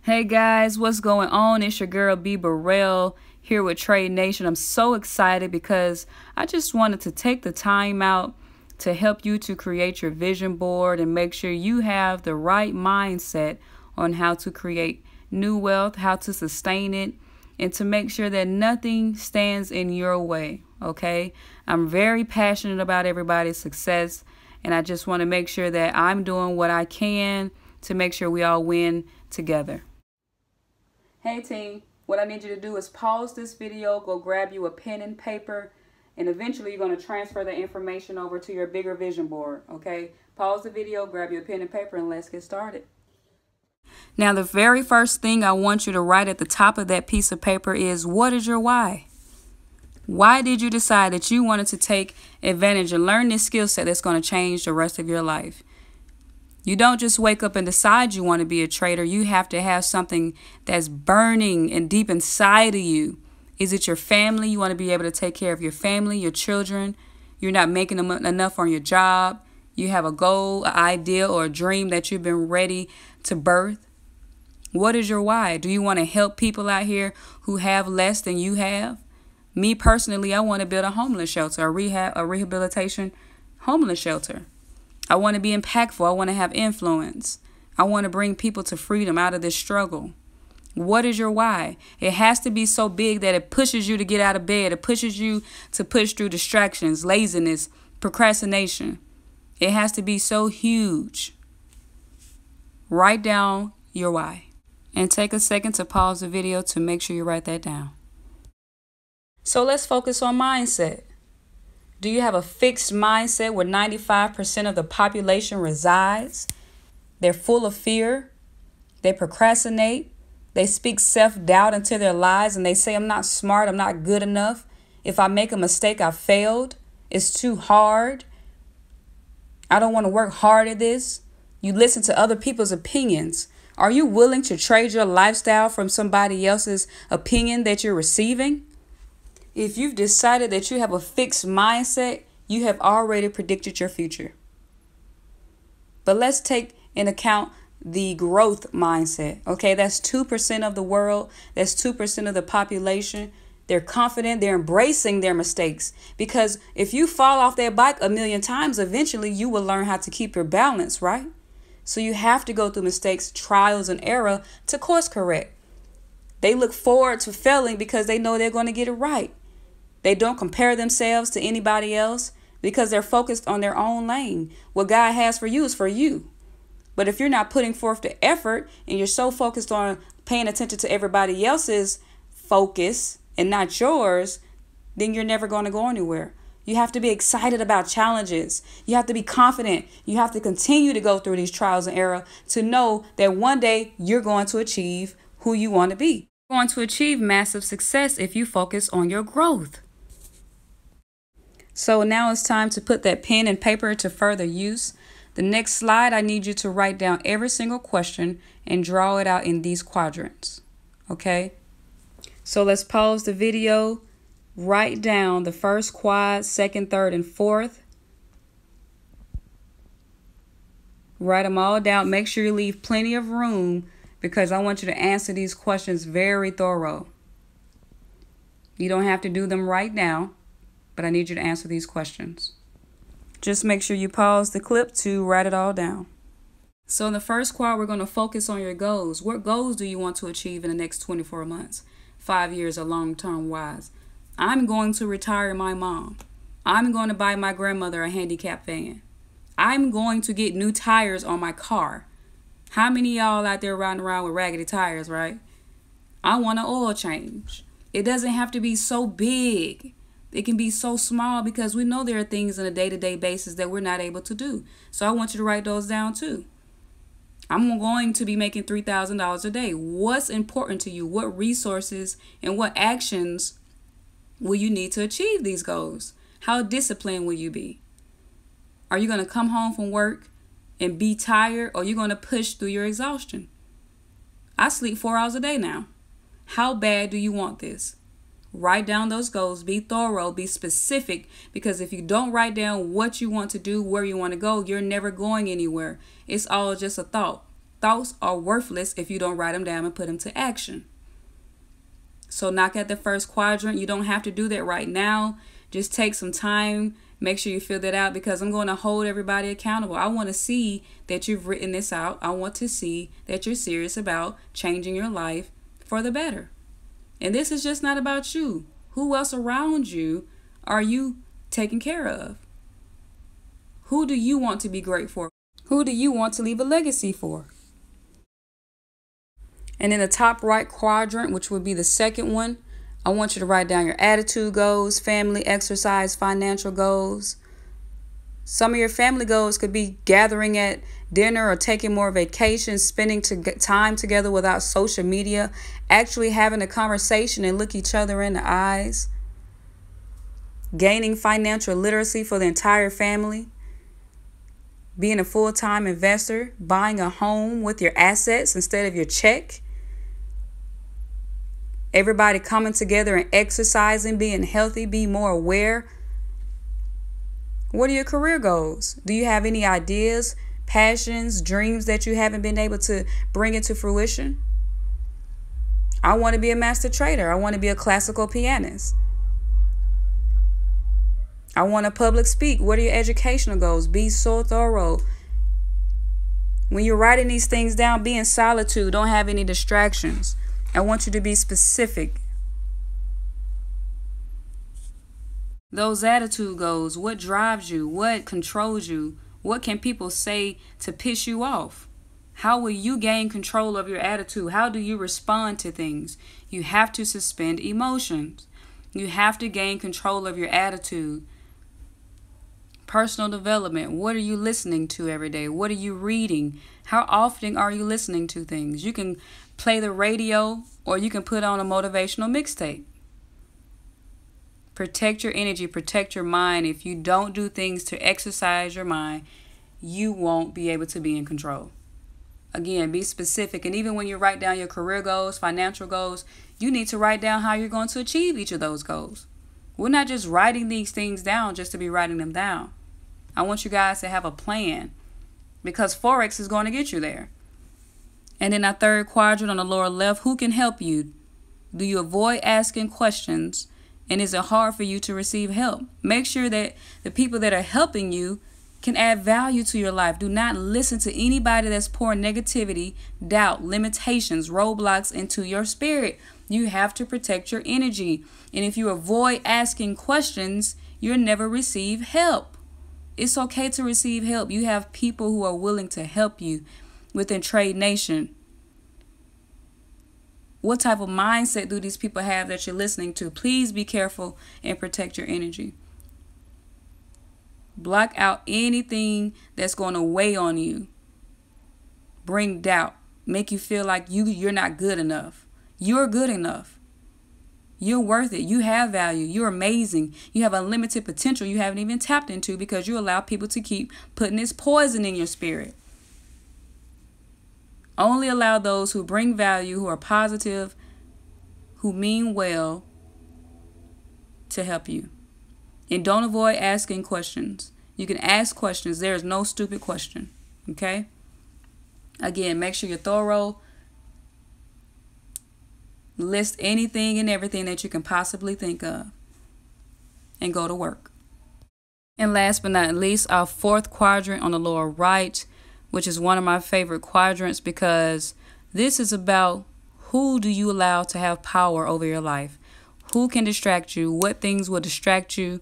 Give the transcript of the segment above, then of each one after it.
Hey guys, what's going on? It's your girl BBURRELL here with Trade Nation. I'm so excited because I just wanted to take the time out to help you to create your vision board and make sure you have the right mindset on how to create new wealth, how to sustain it, and to make sure that nothing stands in your way, okay? I'm very passionate about everybody's success, and I just want to make sure that I'm doing what I can to make sure we all win together. Hey team, what I need you to do is pause this video, go grab you a pen and paper, and eventually you're going to transfer the information over to your bigger vision board, okay? Pause the video, grab your pen and paper, and let's get started. Now, the very first thing I want you to write at the top of that piece of paper is, what is your why? Why did you decide that you wanted to take advantage and learn this skill set that's going to change the rest of your life? You don't just wake up and decide you want to be a trader. You have to have something that's burning and deep inside of you. Is it your family? You want to be able to take care of your family, your children. You're not making enough on your job. You have a goal, an idea, or a dream that you've been ready to birth. What is your why? Do you want to help people out here who have less than you have? Me personally, I want to build a homeless shelter, a rehabilitation homeless shelter. I want to be impactful. I want to have influence. I want to bring people to freedom out of this struggle. What is your why? It has to be so big that it pushes you to get out of bed. It pushes you to push through distractions, laziness, procrastination. It has to be so huge. Write down your why. And take a second to pause the video to make sure you write that down. So let's focus on mindset. Do you have a fixed mindset where 95% of the population resides? They're full of fear. They procrastinate. They speak self-doubt into their lives and they say, I'm not smart. I'm not good enough. If I make a mistake, I failed. It's too hard. I don't want to work hard at this. You listen to other people's opinions. Are you willing to trade your lifestyle from somebody else's opinion that you're receiving? If you've decided that you have a fixed mindset, you have already predicted your future. But let's take into account the growth mindset. Okay, that's 2% of the world. That's 2% of the population. They're confident. They're embracing their mistakes. Because if you fall off that bike a million times, eventually you will learn how to keep your balance, right? So you have to go through mistakes, trials, and error to course correct. They look forward to failing because they know they're going to get it right. They don't compare themselves to anybody else because they're focused on their own lane. What God has for you is for you. But if you're not putting forth the effort and you're so focused on paying attention to everybody else's focus and not yours, then you're never going to go anywhere. You have to be excited about challenges. You have to be confident. You have to continue to go through these trials and error to know that one day you're going to achieve who you want to be. You're going to achieve massive success if you focus on your growth. So now it's time to put that pen and paper to further use. The next slide, I need you to write down every single question and draw it out in these quadrants. Okay? So let's pause the video. Write down the first quad, second, third, and fourth. Write them all down. Make sure you leave plenty of room because I want you to answer these questions very thorough. You don't have to do them right now, but I need you to answer these questions. Just make sure you pause the clip to write it all down. So in the first quad, we're going to focus on your goals. What goals do you want to achieve in the next 24 months, 5 years, or long-term wise? I'm going to retire my mom. I'm going to buy my grandmother a handicap van. I'm going to get new tires on my car. How many of y'all out there riding around with raggedy tires, right? I want an oil change. It doesn't have to be so big. It can be so small because we know there are things on a day-to-day basis that we're not able to do. So I want you to write those down too. I'm going to be making $3,000 a day. What's important to you? What resources and what actions will you need to achieve these goals? How disciplined will you be? Are you going to come home from work and be tired, or are you going to push through your exhaustion? I sleep 4 hours a day now. How bad do you want this? Write down those goals. Be thorough. Be specific. Because if you don't write down what you want to do, where you want to go, you're never going anywhere. It's all just a thought. thoughts are worthless if you don't write them down and put them to action. So knock at the first quadrant. You don't have to do that right now. Just take some time. Make sure you fill that out, because I'm going to hold everybody accountable. I want to see that you've written this out. I want to see that you're serious about changing your life for the better. And this is just not about you. Who else around you are you taking care of? Who do you want to be great for? Who do you want to leave a legacy for? And in the top right quadrant, which would be the second one, I want you to write down your attitude goals, family, exercise, financial goals. Some of your family goals could be gathering at dinner or taking more vacations, spending time together without social media, actually having a conversation and look each other in the eyes, gaining financial literacy for the entire family, being a full-time investor, buying a home with your assets instead of your check, everybody coming together and exercising, being healthy, be more aware. What are your career goals? Do you have any ideas, passions, dreams that you haven't been able to bring into fruition? I want to be a master trader. I want to be a classical pianist. I want to public speak. What are your educational goals? Be so thorough. When you're writing these things down, be in solitude. Don't have any distractions. I want you to be specific. Those attitude goals, what drives you? What controls you? What can people say to piss you off? How will you gain control of your attitude? How do you respond to things? You have to suspend emotions. You have to gain control of your attitude. Personal development. What are you listening to every day? What are you reading? How often are you listening to things? You can play the radio, or you can put on a motivational mixtape. Protect your energy, protect your mind. If you don't do things to exercise your mind, you won't be able to be in control. Again, be specific. And even when you write down your career goals, financial goals, you need to write down how you're going to achieve each of those goals. We're not just writing these things down just to be writing them down. I want you guys to have a plan, because forex is going to get you there. And in our third quadrant on the lower left, who can help you? Do you avoid asking questions? And is it hard for you to receive help? Make sure that the people that are helping you can add value to your life. Do not listen to anybody that's pouring negativity, doubt, limitations, roadblocks into your spirit. You have to protect your energy. And if you avoid asking questions, you'll never receive help. It's okay to receive help. You have people who are willing to help you within Trade Nation. What type of mindset do these people have that you're listening to? Please be careful and protect your energy. Block out anything that's going to weigh on you. Bring doubt. Make you feel like you're not good enough. You're good enough. You're worth it. You have value. You're amazing. You have unlimited potential you haven't even tapped into, because you allow people to keep putting this poison in your spirit. Only allow those who bring value, who are positive, who mean well, to help you. And don't avoid asking questions. You can ask questions. There is no stupid question. Okay? Again, make sure you're thorough. List anything and everything that you can possibly think of, and go to work. And last but not least, our fourth quadrant on the lower right, which is one of my favorite quadrants, because this is about who do you allow to have power over your life? Who can distract you? What things will distract you?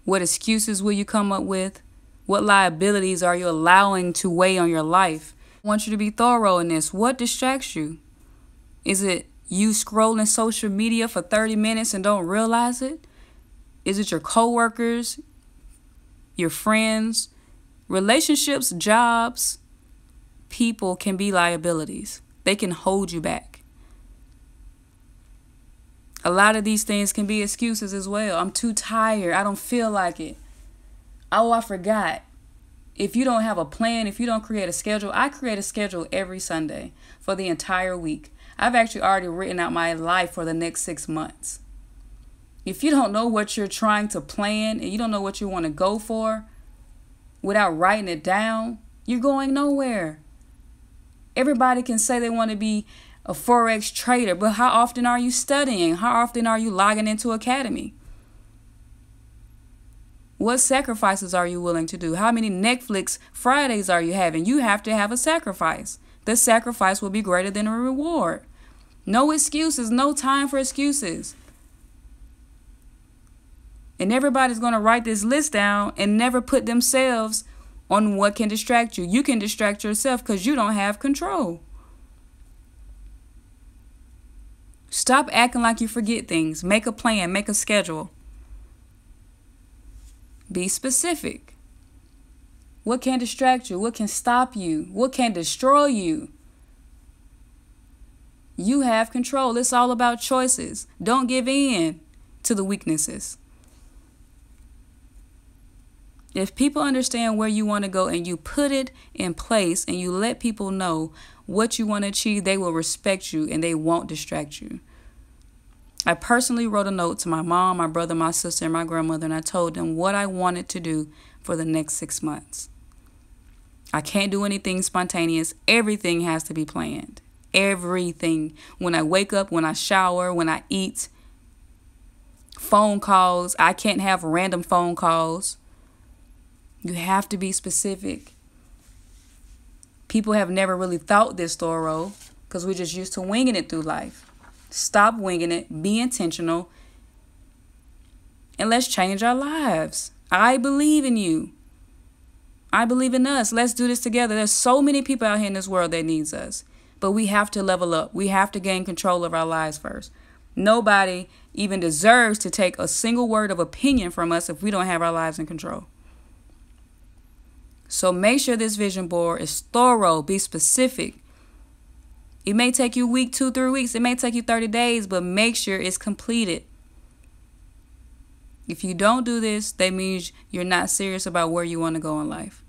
What excuses will you come up with? What liabilities are you allowing to weigh on your life? I want you to be thorough in this. What distracts you? Is it you scrolling social media for 30 minutes and don't realize it? Is it your coworkers, your friends? Relationships, jobs, people can be liabilities. They can hold you back. A lot of these things can be excuses as well. I'm too tired. I don't feel like it. Oh, I forgot. If you don't have a plan, if you don't create a schedule, I create a schedule every Sunday for the entire week. I've actually already written out my life for the next 6 months. If you don't know what you're trying to plan and you don't know what you want to go for without writing it down, you're going nowhere. Everybody can say they want to be a forex trader, but how often are you studying? How often are you logging into Academy? What sacrifices are you willing to do? How many Netflix Fridays are you having? You have to have a sacrifice. The sacrifice will be greater than a reward. No excuses, no time for excuses. And everybody's going to write this list down and never put themselves on what can distract you. You can distract yourself because you don't have control. Stop acting like you forget things. Make a plan. Make a schedule. Be specific. What can distract you? What can stop you? What can destroy you? You have control. It's all about choices. Don't give in to the weaknesses. If people understand where you want to go and you put it in place and you let people know what you want to achieve, they will respect you and they won't distract you. I personally wrote a note to my mom, my brother, my sister, and my grandmother, and I told them what I wanted to do for the next 6 months. I can't do anything spontaneous. Everything has to be planned. Everything. When I wake up, when I shower, when I eat, phone calls. I can't have random phone calls. You have to be specific. People have never really thought this thorough because we're just used to winging it through life. Stop winging it. Be intentional. And let's change our lives. I believe in you. I believe in us. Let's do this together. There's so many people out here in this world that needs us. But we have to level up. We have to gain control of our lives first. Nobody even deserves to take a single word of opinion from us if we don't have our lives in control. So make sure this vision board is thorough. Be specific. It may take you a week, 2-3 weeks. It may take you 30 days, but make sure it's completed. If you don't do this, that means you're not serious about where you want to go in life.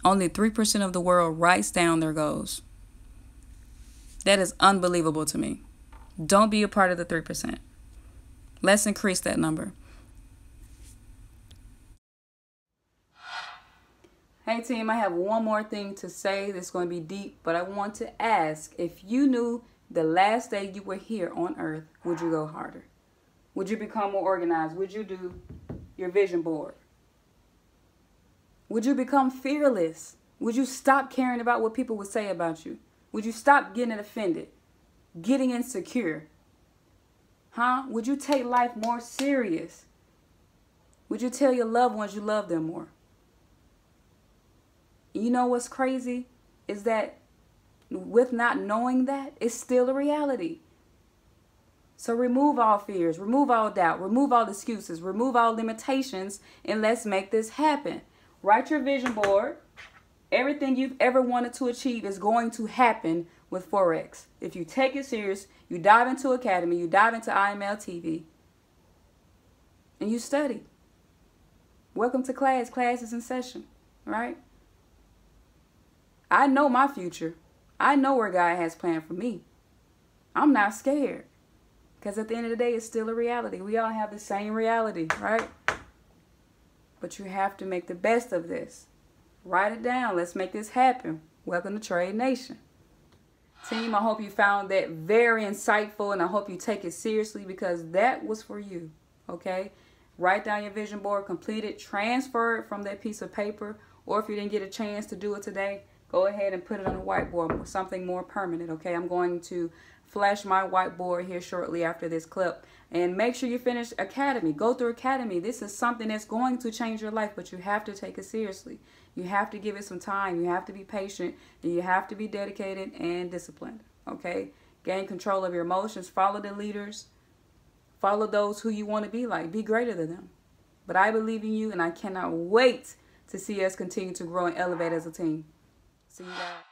Only 3% of the world writes down their goals. That is unbelievable to me. Don't be a part of the 3%. Let's increase that number. Hey team, I have one more thing to say that's going to be deep, but I want to ask, if you knew the last day you were here on earth, would you go harder? Would you become more organized? Would you do your vision board? Would you become fearless? Would you stop caring about what people would say about you? Would you stop getting offended, getting insecure? Would you take life more serious? Would you tell your loved ones you love them more? You know what's crazy is that with not knowing that, it's still a reality. So remove all fears, remove all doubt, remove all excuses, remove all limitations, and let's make this happen. Write your vision board. Everything you've ever wanted to achieve is going to happen with Forex. If you take it serious, you dive into Academy, you dive into IML TV, and you study. Welcome to class. Class is in session, right? I know my future. I know where God has planned for me. I'm not scared. Because at the end of the day, it's still a reality. We all have the same reality, right? But you have to make the best of this. Write it down. Let's make this happen. Welcome to Trade Nation. Team, I hope you found that very insightful, and I hope you take it seriously because that was for you, okay? Write down your vision board, complete it, transfer it from that piece of paper, or if you didn't get a chance to do it today, go ahead and put it on a whiteboard, something more permanent, okay? I'm going to flash my whiteboard here shortly after this clip. And make sure you finish Academy. Go through Academy. This is something that's going to change your life, but you have to take it seriously. You have to give it some time. You have to be patient, and you have to be dedicated and disciplined, okay? Gain control of your emotions. Follow the leaders. Follow those who you want to be like. Be greater than them. But I believe in you, and I cannot wait to see us continue to grow and elevate as a team. See you guys.